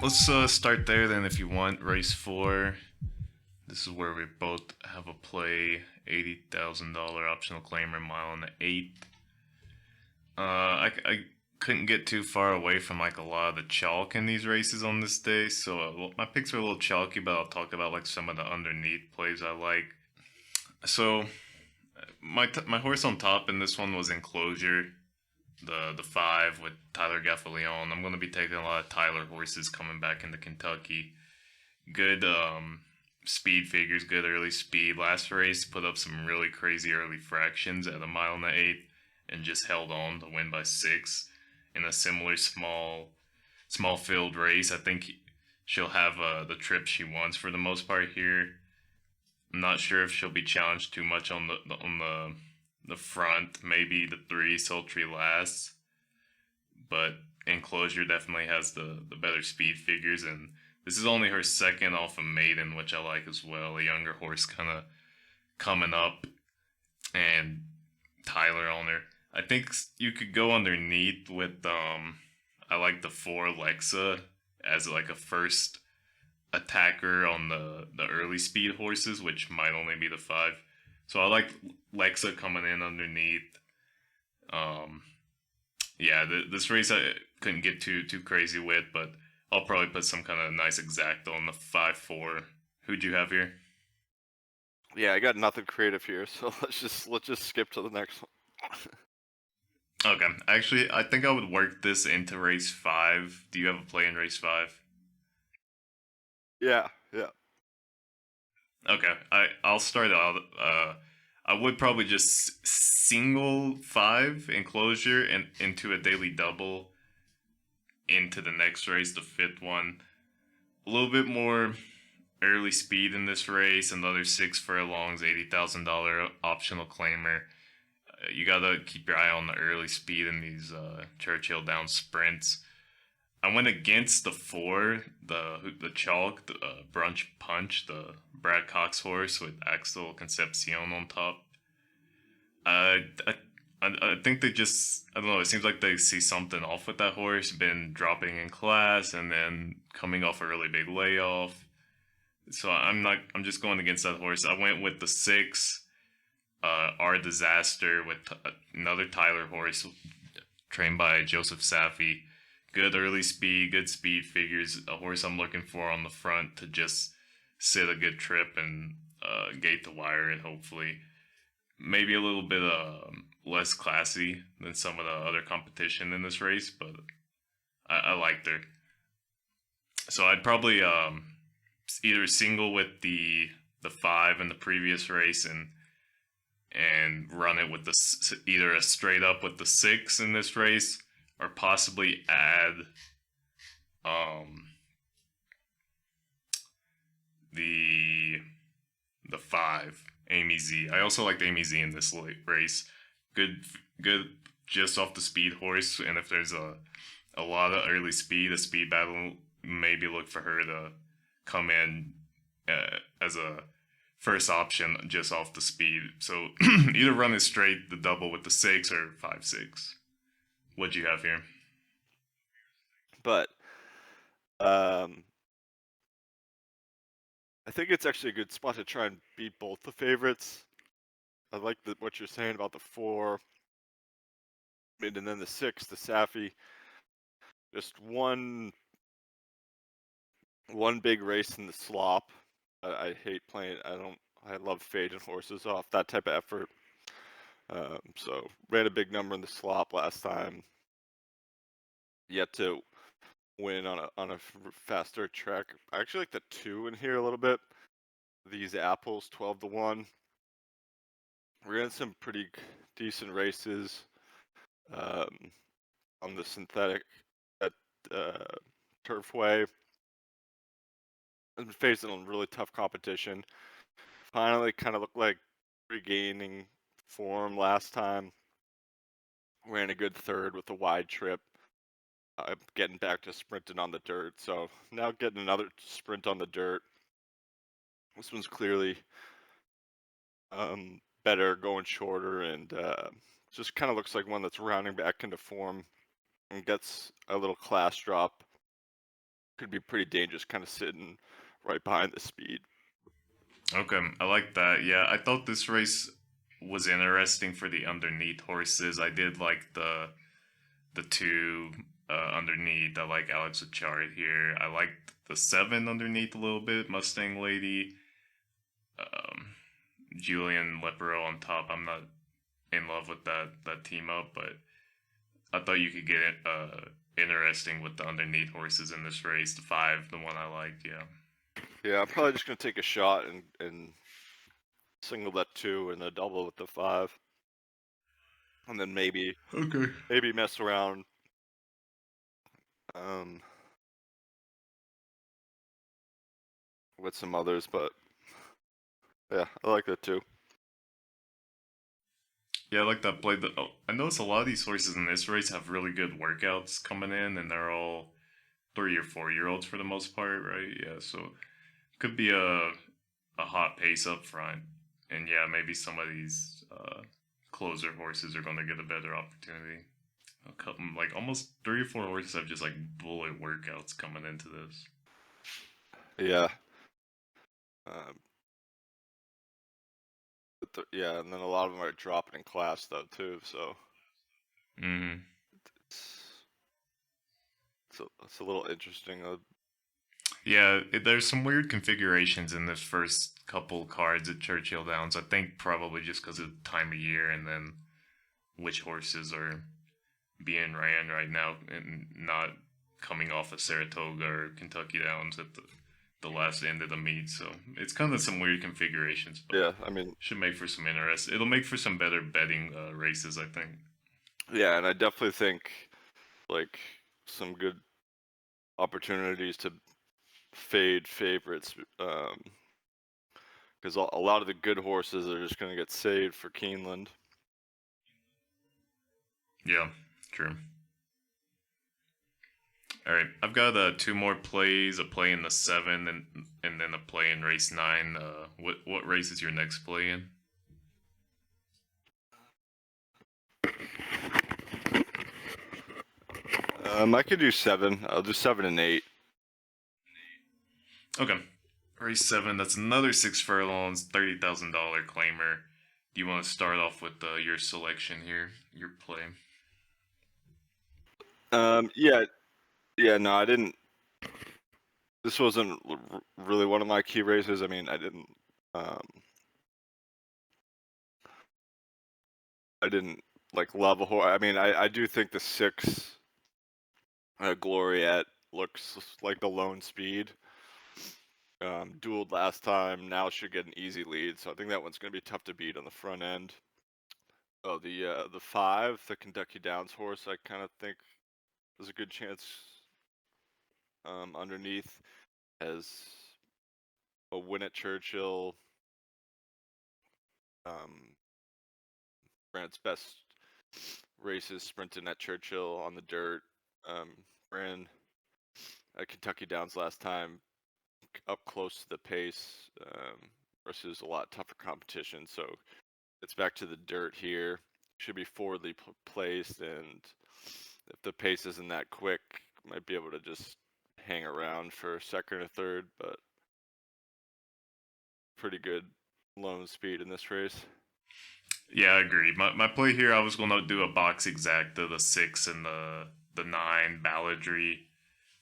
let's start there then if you want. Race 4. This is where we both have a play. $80,000 optional claimer, mile and the 8th. I couldn't get too far away from like a lot of the chalk in these races on this day, so my picks are a little chalky, but I'll talk about like some of the underneath plays I like. So my horse on top in this one was Enclosure, the 5 with Tyler Gaffalione. I'm gonna be taking a lot of Tyler horses coming back into Kentucky. Good speed figures, good early speed. Last race put up some really crazy early fractions at a mile and the 8th and just held on to win by 6 in a similar small field race. I think she'll have the trip she wants for the most part here. I'm not sure if she'll be challenged too much on the front. Maybe the 3 sultry last, but Enclosure definitely has the better speed figures, and this is only her second off of Maiden, which I like as well. A younger horse kind of coming up, and Tyler on her. I think you could go underneath with I like the 4 Lexa as like a first attacker on the early speed horses, which might only be the 5. So I like Lexa coming in underneath. Um, yeah, this race I couldn't get too crazy with, but I'll probably put some kind of nice exact on the 5-4. Who'd you have here? Yeah, I got nothing creative here, so let's just skip to the next one. Okay, actually, I think I would work this into race 5. Do you have a play in race 5? Yeah, yeah. Okay, I'll start out. I would probably just single 5 Enclosure and into a daily double into the next race, the 5th one. A little bit more early speed in this race. Another 6 furlongs, $80,000 optional claimer. You gotta keep your eye on the early speed in these Churchill Downs sprints. I went against the 4, the chalk, the Brunch Punch, the Brad Cox horse with Axel Concepcion on top. Uh, I, I think they just, I don't know, it seems like they see something off with that horse, been dropping in class and then coming off a really big layoff. So I'm just going against that horse. I went with the 6, Our Disaster with another Tyler horse trained by Joseph Safi. Good early speed, good speed figures. A horse I'm looking for on the front to just sit a good trip and gate the wire and hopefully maybe a little bit less classy than some of the other competition in this race, but I liked her. So I'd probably either single with the 5 in the previous race and run it with either a straight up with the 6 in this race or possibly add um the the 5 Amy Z. I also liked Amy Z in this race. Good good just off the speed horse, and if there's a lot of early speed, a speed battle, maybe look for her to come in as a first option just off the speed. So either run it straight, the double with the 6 or 5-6. What'd you have here? But um, I think it's actually a good spot to try and beat both the favorites. I like what you're saying about the 4, and then the 6, the Safi. Just one big race in the slop. I hate playing. I love fading horses off that type of effort. So ran a big number in the slop last time. Yet to win on a faster track. I actually like the 2 in here a little bit. These apples, 12-1. We're in some pretty decent races um, on the synthetic at Turfway. And facing a really tough competition. Finally, kind of looked like regaining form last time. Ran a good 3rd with a wide trip. Getting back to sprinting on the dirt. So now getting another sprint on the dirt. This one's clearly better, going shorter, and just kind of looks like one that's rounding back into form and gets a little class drop could be pretty dangerous, kind of sitting right behind the speed. Okay, I like that. Yeah, I thought this race was interesting for the underneath horses. I did like the two underneath. I like Alex Achari here. I liked the 7 underneath a little bit. Mustang Lady, um, Julian Lepero on top. I'm not in love with that team up, but I thought you could get it interesting with the underneath horses in this race. The 5, the one I liked. Yeah. Yeah, I'm probably just gonna take a shot and single that 2 and a double with the 5, and then maybe Okay. mess around. Um, with some others, but yeah, I like that too. Yeah, I like that play. I notice a lot of these horses in this race have really good workouts coming in, and they're all 3 or 4 year olds for the most part, right? Yeah, so could be a hot pace up front, and yeah, maybe some of these closer horses are going to get a better opportunity. A couple, like almost 3 or 4 horses have just like bullet workouts coming into this. Yeah. Um, yeah, and then a lot of them are dropping in class though too, so Mm-hmm. it's a little interesting. Yeah, there's some weird configurations in this first couple cards at Churchill Downs. I think probably just because of time of year and then which horses are being ran right now and not coming off of Saratoga or Kentucky Downs at the last end of the meet. So it's kind of some weird configurations, but Yeah, I mean, should make for some interest. It'll make for some better betting races, I think. yeah, and I definitely think like some good opportunities to fade favorites, because a lot of the good horses are just going to get saved for Keeneland. Yeah, true. All right, I've got 2 more plays. A play in the 7, and then a play in race 9. What race is your next play in? I could do 7. I'll do 7 and 8. Okay, race 7. That's another 6 furlongs, $30,000 claimer. Do you want to start off with your selection here, your play? Yeah, yeah. No, I didn't. This wasn't really one of my key races. I mean, I didn't like love a horse. I mean, I do think the 6 Gloriette looks like the lone speed. Dueled last time, now should get an easy lead. So I think that one's going to be tough to beat on the front end. Oh, the 5, the Kentucky Downs horse, I kind of think there's a good chance underneath, has a win at Churchill. Ran its best races sprinting at Churchill on the dirt. Ran at Kentucky Downs last time up close to the pace versus a lot tougher competition. So it's back to the dirt here. Should be forwardly placed, and if the pace isn't that quick, might be able to just hang around for second or third, but pretty good lone speed in this race. Yeah, I agree. My play here, I was going to do a box exacta, the 6 and the 9 Balladry.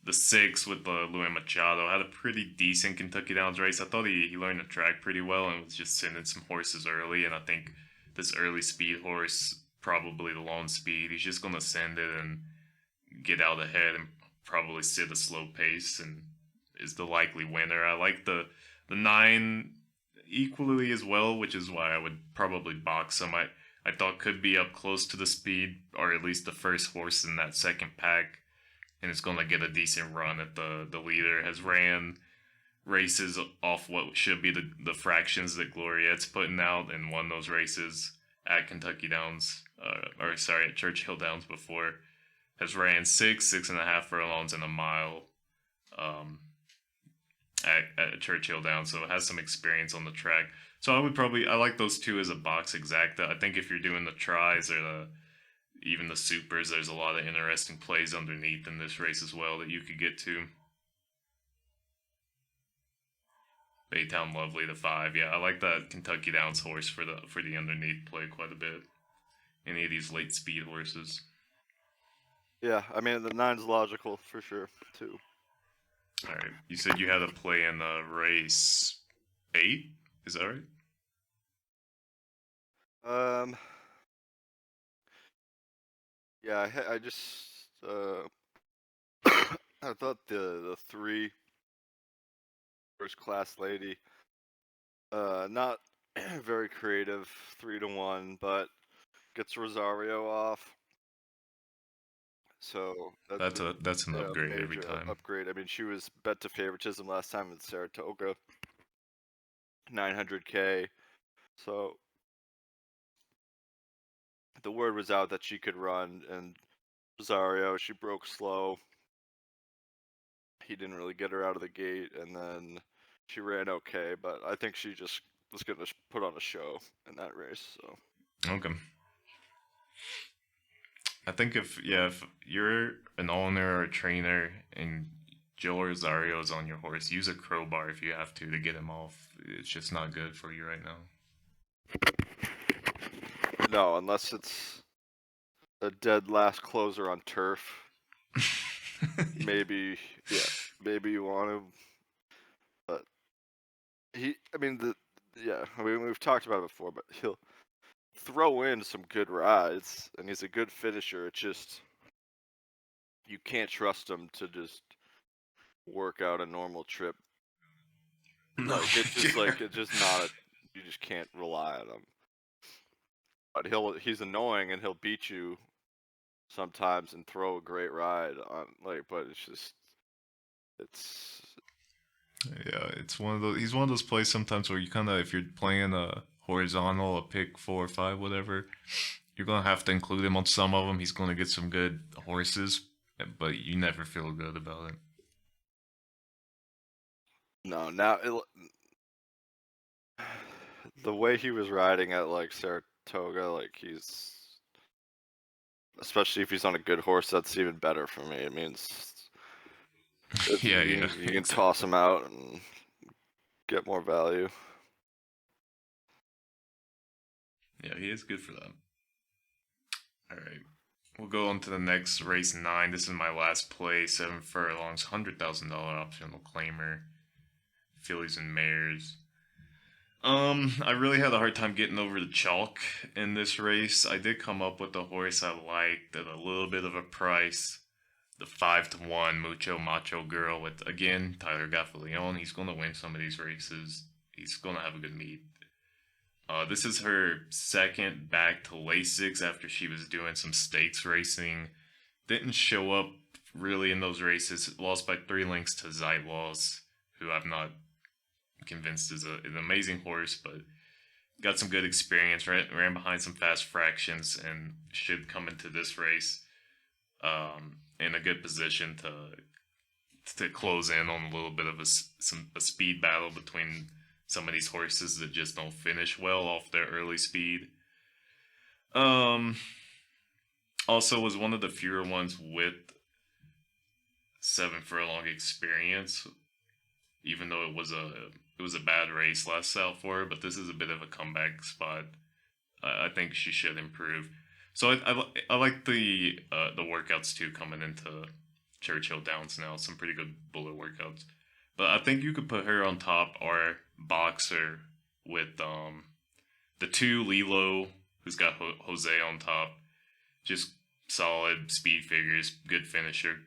The 6 with the Louis Machado had a pretty decent Kentucky Downs race. I thought he learned the track pretty well and was just sending some horses early. And I think this early speed horse, probably the lone speed, he's just going to send it and get out ahead and probably sit a slow pace and is the likely winner. I like the 9 equally as well, which is why I would probably box him. I thought could be up close to the speed, or at least the first horse in that second pack, and is going to get a decent run at the leader. Has ran races off what should be the fractions that Gloriette's putting out, and won those races at Kentucky Downs, at Churchill Downs before. Has ran 6.5 furlongs in a mile. At Churchill Downs, so it has some experience on the track. So I like those 2 as a box exacta. I think if you're doing the tries or even the supers, there's a lot of interesting plays underneath in this race as well that you could get to. Baytown Lovely the 5. Yeah, I like that Kentucky Downs horse for the underneath play quite a bit. Any of these late speed horses. Yeah, I mean the 9's logical for sure too. All right, you said you had a play in race 8. Is that right? Yeah, I just I thought the 3 first class lady, not very creative, 3-1, but gets Rosario off. So that's That's an a upgrade every major time. upgrade. I mean, she was bet to favoritism last time in Saratoga, 900K. So the word was out that she could run, and Rosario, she broke slow. He didn't really get her out of the gate, and then she ran okay, but I think she just was going to put on a show in that race. So Okay. I think if you're an owner or a trainer and Joe Rosario is on your horse, use a crowbar if you have to get him off. It's just not good for you right now. no, unless it's a dead last closer on turf. Maybe, yeah, maybe you want to, but I mean, we've talked about it before, but he'll throw in some good rides, and he's a good finisher. It's just you can't trust him to just work out a normal trip. No, It's just not a. You just can't rely on him. But he's annoying, and he'll beat you sometimes and throw a great ride on But it's yeah, it's one of those. He's one of those plays sometimes where you kind of, if you're playing a horizontal, a pick 4 or 5, whatever, you're gonna have to include him on some of them. He's gonna get some good horses, but you never feel good about it. no now the way he was riding at Saratoga, he's especially if he's on a good horse, that's even better for me. It means Yeah, yeah, you can exactly. toss him out and get more value. Yeah, he is good for that. All right. We'll go on to the next race 9. This is my last play. 7 furlongs, $100,000 optional claimer. Fillies and mares. I really had a hard time getting over the chalk in this race. I did come up with a horse I liked at a little bit of a price. The 5-1 Mucho Macho Girl with, again, Tyler Gaffalione. He's going to win some of these races. He's going to have a good meet. This is her second back to Lasix after she was doing some stakes racing. Didn't show up really in those races. Lost by 3 lengths to Zeitlos, who I'm not convinced is an amazing horse, but got some good experience. Ran behind some fast fractions and should come into this race in a good position to close in on a little bit of a speed battle between some of these horses that just don't finish well off their early speed. Also was one of the fewer ones with 7 furlong experience, even though it was a bad race last out for her. But this is a bit of a comeback spot. I think she should improve. So I like the workouts too coming into Churchill Downs now. Some pretty good bullet workouts. But I think you could put her on top or Boxer with the 2 Lilo, who's got Jose on top. Just solid speed figures, good finisher.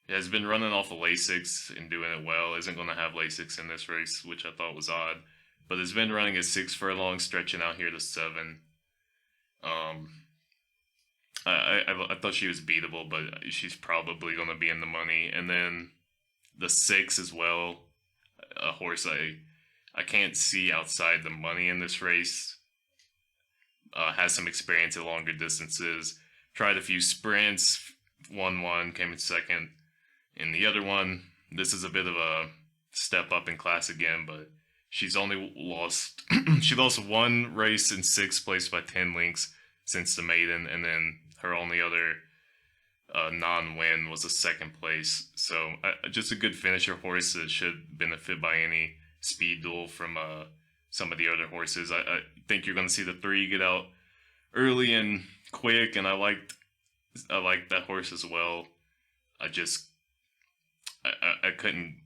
It has been running off of Lasix and doing it well. Isn't going to have Lasix in this race, which I thought was odd. But it's been running at 6 furlongs, stretching out here to 7. I thought she was beatable, but she's probably going to be in the money. And then the 6 as well, a horse I can't see outside the money in this race. Has some experience at longer distances. Tried a few sprints, won one, came in second. In the other one, this is a bit of a step up in class again, but she's only lost she lost 1 race in 6th place by 10 lengths since the maiden, and then her only other non-win was a 2nd place. So just a good finisher horse that should benefit by any speed duel from some of the other horses. I think you're going to see the 3 get out early and quick, and I liked that horse as well. I just I couldn't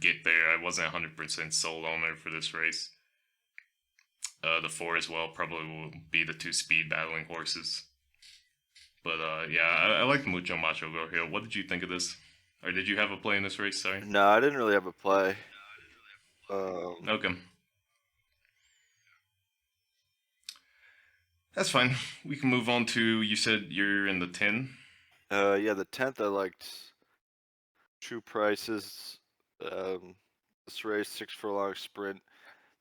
get there. I wasn't 100% sold on her for this race. The 4 as well probably will be the 2 speed battling horses. But yeah, I like Mucho Macho Go Hill. What did you think of this? Or did you have a play in this race? Sorry. No, I didn't really have a play. Okay. That's fine. We can move on to, you said you're in the 10? Yeah, the 10th I liked. True prices. This race, 6 furlong sprint.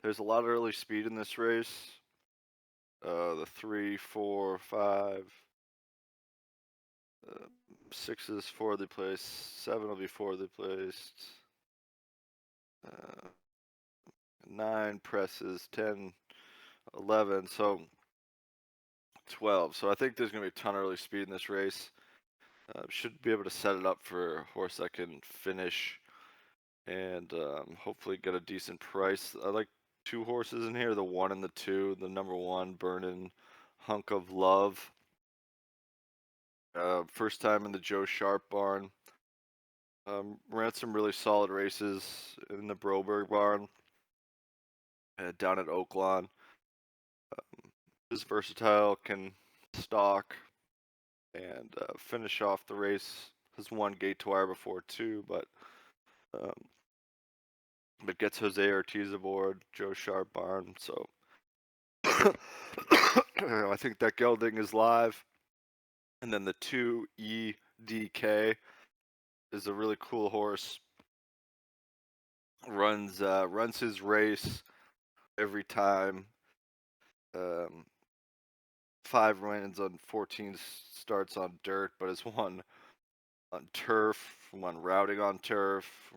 There's a lot of early speed in this race. The 3, 4, 5, 6 is fourthly placed. 7 will be fourthly placed. 9 presses. 10, 11. So 12. So I think there's going to be a ton of early speed in this race. Should be able to set it up for a horse that can finish and hopefully get a decent price. I like 2 horses in here, the 1 and the 2. The number 1, Burnin' Hunk of Love. First time in the Joe Sharp barn. Ran some really solid races in the Broberg barn down at Oaklawn. Is versatile, can stalk, and finish off the race. Has won Gate to Wire before too, but gets Jose Ortiz aboard, Joe Sharp barn. So I think that gelding is live. And then the 2 EDK is a really cool horse. Runs his race every time. 5 wins on 14 starts on dirt, but has won on turf, won routing on turf,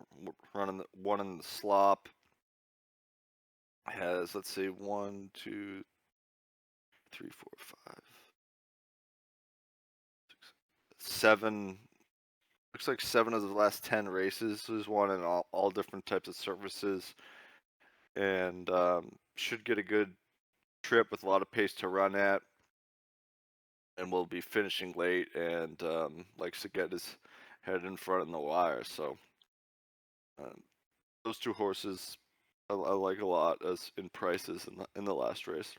one in the slop. Has, let's see, 1, 2, 3, 4, 5, 6, 7. Looks like 7 of the last 10 races. Has won in all different types of surfaces, and should get a good trip with a lot of pace to run at, and will be finishing late, and likes to get his head in front in the wire. So those 2 horses I like a lot as in prices in the last race.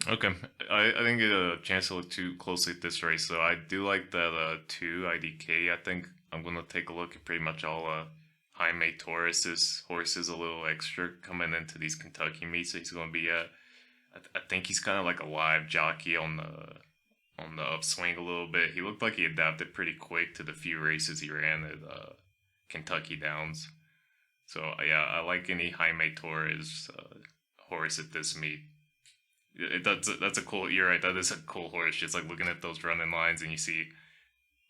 Okay. I didn't get a chance to look too closely at this race, so I do like that 2 IDK. I think I'm going to take a look at pretty much all Jaime Torres's horses a little extra coming into these Kentucky meets. So he's going to be I think he's kind of like a live jockey on the upswing a little bit. He looked like he adapted pretty quick to the few races he ran at Kentucky Downs. So yeah, I like any Jaime Torres horse at this meet. That's a cool. You're right. That is a cool horse. Just like looking at those running lines, and you see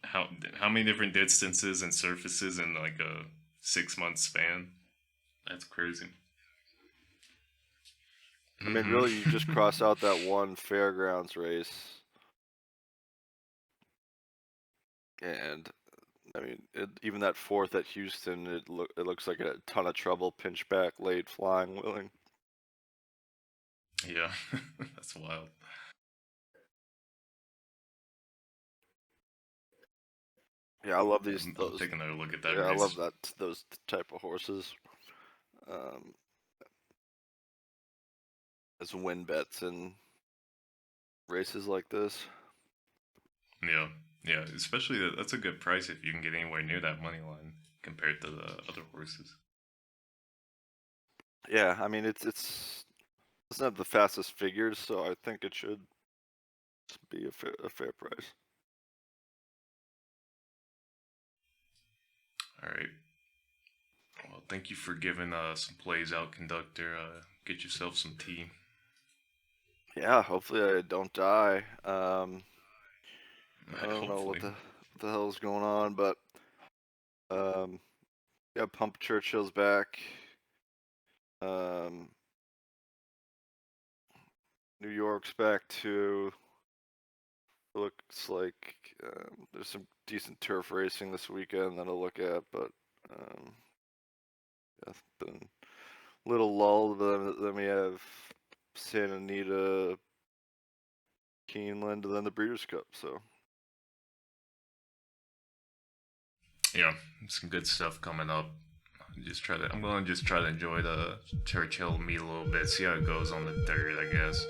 how many different distances and surfaces in like a 6-month span. That's crazy. I mean, really, you just cross out that one fairgrounds race, and I mean, even that 4th at Houston, it looks like a ton of trouble. Pinch back, late, flying, willing. Yeah, that's wild. Yeah, I love these. I'll take another look at that. Yeah, race. I love those type of horses. As win bets in races like this. Yeah, yeah. Especially that's a good price if you can get anywhere near that money line compared to the other horses. Yeah, I mean it doesn't have the fastest figures, so I think it should be a fair price. All right. Well, thank you for giving some plays out, conductor. Get yourself some tea. Yeah, hopefully I don't die. I don't know what the hell's going on, but yeah, Pump Churchill's back. New York's back too. Looks like there's some decent turf racing this weekend that I'll look at, but yeah, been little lull. But then we have Santa Anita, Keeneland, and then the Breeders' Cup. So Yeah, some good stuff coming up. I'm gonna just try to enjoy the Churchill meet a little bit, see how it goes on the third, I guess.